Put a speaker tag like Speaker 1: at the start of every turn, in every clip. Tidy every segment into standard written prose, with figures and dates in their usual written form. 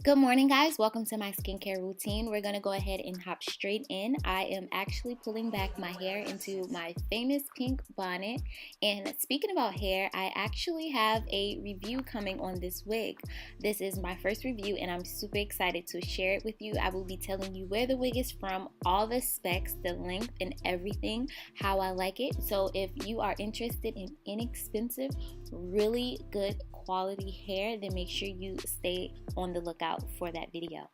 Speaker 1: Good morning, guys. Welcome to my skincare routine. We're going to go ahead and hop straight in. I am actually pulling back my hair into my famous pink bonnet. And speaking about hair, I actually have a review coming on this wig. This is my first review and I'm super excited to share it with you. I will be telling you where the wig is from, all the specs, the length, and everything, how I like it. So if you are interested in inexpensive, really good quality hair, then make sure you stay on the lookout for that video.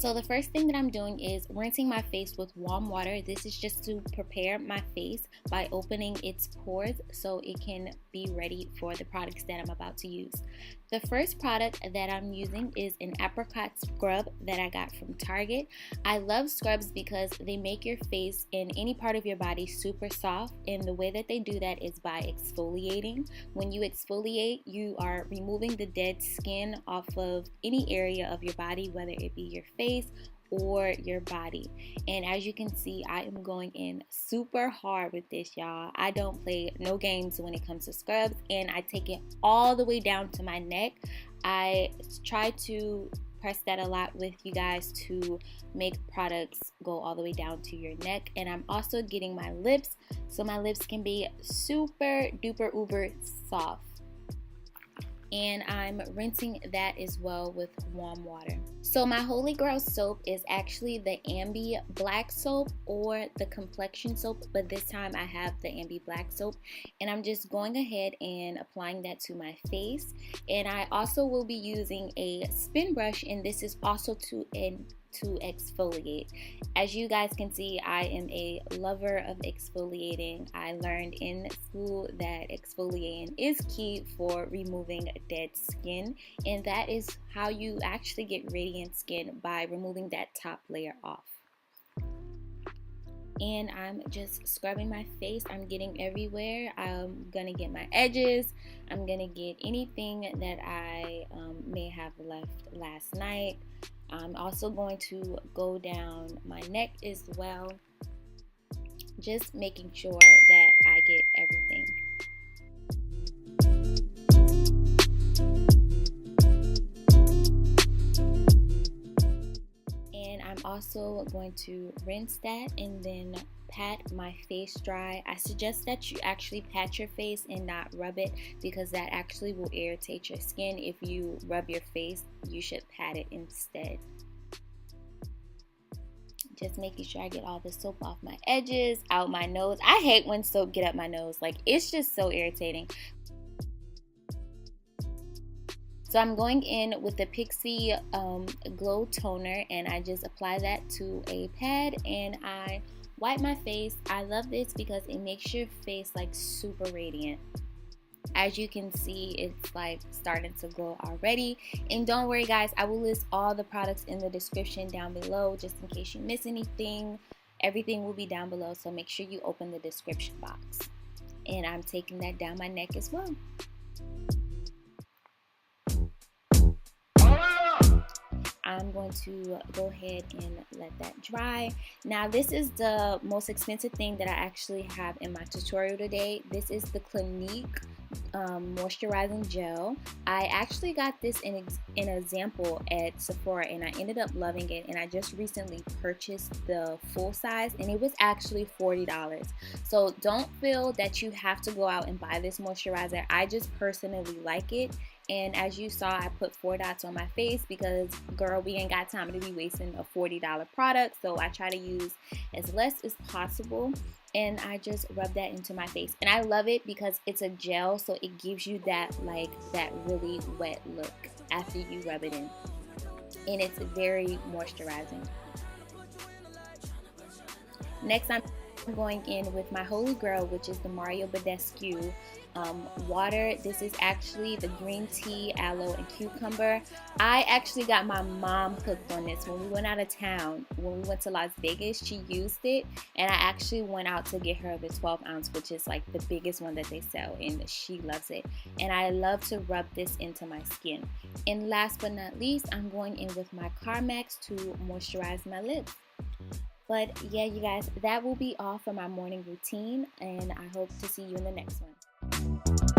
Speaker 1: So the first thing that I'm doing is rinsing my face with warm water. This is just to prepare my face by opening its pores so it can be ready for the products that I'm about to use. The first product that I'm using is an apricot scrub that I got from Target. I love scrubs because they make your face and any part of your body super soft, and the way that they do that is by exfoliating. When you exfoliate, you are removing the dead skin off of any area of your body, whether it be your face or your body. And as you can see, I am going in super hard with this, y'all. I don't play no games when it comes to scrubs, and I take it all the way down to my neck. I try to press that a lot with you guys to make products go all the way down to your neck. And I'm also getting my lips so my lips can be super duper uber soft. And I'm rinsing that as well with warm water. So my holy grail soap is actually the Ambi Black soap or the complexion soap, but this time I have the Ambi Black soap, and I'm just going ahead and applying that to my face. And I also will be using a spin brush, and this is also to exfoliate. As you guys can see, I am a lover of exfoliating. I learned in school that exfoliating is key for removing dead skin, and that is how you actually get radiant skin, by removing that top layer off. And I'm just scrubbing my face. I'm getting everywhere. I'm gonna get my edges. I'm gonna get anything that I may have left last night. I'm also going to go down my neck as well, just making sure that I get everything. And I'm also going to rinse that and then pat my face dry. I suggest that you actually pat your face and not rub it, because that actually will irritate your skin. If you rub your face, you should pat it instead. Just making sure I get all the soap off my edges, out my nose. I hate when soap get up my nose. Like, it's just so irritating. So I'm going in with the Pixie Glow Toner, and I just apply that to a pad and I wipe my face. I love this because it makes your face like super radiant. As you can see, it's like starting to glow already. And don't worry guys, I will list all the products in the description down below just in case you miss anything. Everything will be down below, so make sure you open the description box. And I'm taking that down my neck as well. I'm going to go ahead and let that dry. Now this is the most expensive thing that I actually have in my tutorial today. This is the Clinique moisturizing gel. I actually got this in a sample at Sephora and I ended up loving it, and I just recently purchased the full size and it was actually $40. So don't feel that you have to go out and buy this moisturizer. I just personally like it. And as you saw, I put 4 dots on my face because, girl, we ain't got time to be wasting a $40 product. So I try to use as less as possible. And I just rub that into my face. And I love it because it's a gel, so it gives you that, like, that really wet look after you rub it in. And it's very moisturizing. Next, I'm going in with my holy grail, which is the Mario Badescu water. This is actually the green tea, aloe, and cucumber. I actually got my mom hooked on this when we went out of town. When we went to Las Vegas, she used it, and I actually went out to get her the 12 ounce, which is like the biggest one that they sell, and she loves it. And I love to rub this into my skin. And last but not least, I'm going in with my Carmex to moisturize my lips. But yeah, you guys, that will be all for my morning routine, and I hope to see you in the next one.